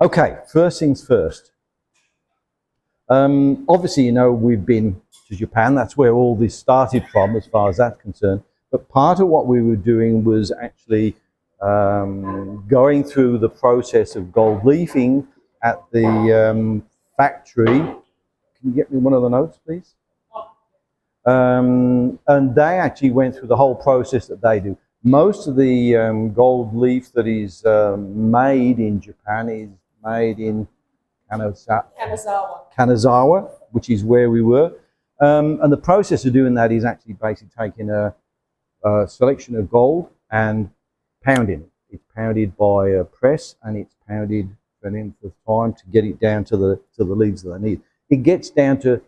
Okay, first things first. Obviously, you know, we've been to Japan. That's where all this started from, as far as that's concerned. But part of what we were doing was actually going through the process of gold leafing at the factory. Can you get me one of the notes, please? And they actually went through the whole process that they do. Most of the gold leaf that is made in Japan is made in Kanazawa, which is where we were. And the process of doing that is actually basically taking a selection of gold and pounding it. It's pounded by a press, and it's pounded for an length of time to get it down to the leaves that they need. It gets down to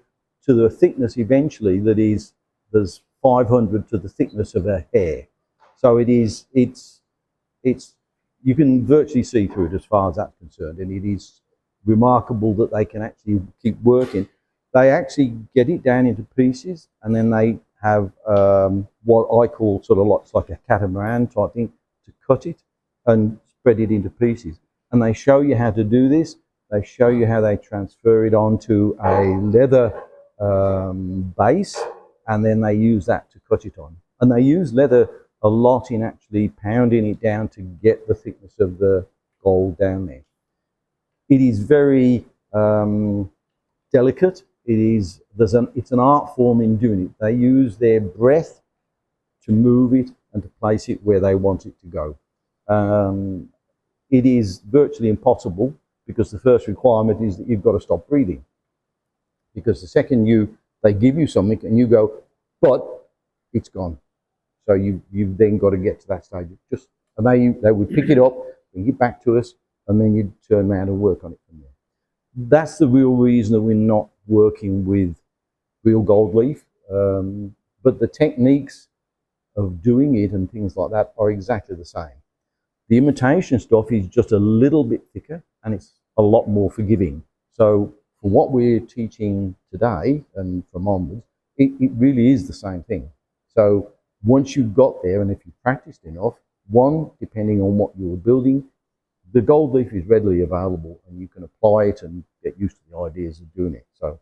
the thickness eventually that is, there's 500 to the thickness of a hair. So it's you can virtually see through it as far as that's concerned, and it is remarkable that they can actually keep working. They actually get it down into pieces, and then they have what I call sort of like a catamaran type thing to cut it and spread it into pieces. And they show you how to do this. They show you how they transfer it onto a leather base, and then they use that to cut it on. And they use leather a lot in actually pounding it down to get the thickness of the gold down there. It is very delicate. It's an art form in doing it. They use their breath to move it and to place it where they want it to go. It is virtually impossible, because the first requirement is that you've got to stop breathing. Because the second they give you something and you go, but it's gone. So you've then got to get to that stage. And they would pick it up, bring it back to us, and then you'd turn around and work on it from there. That's the real reason that we're not working with real gold leaf. But the techniques of doing it and things like that are exactly the same. The imitation stuff is just a little bit thicker, and it's a lot more forgiving. So for what we're teaching today and from onwards, it really is the same thing. So once you've got there, and if you've practiced enough, depending on what you're building, the gold leaf is readily available, and you can apply it and get used to the ideas of doing it. So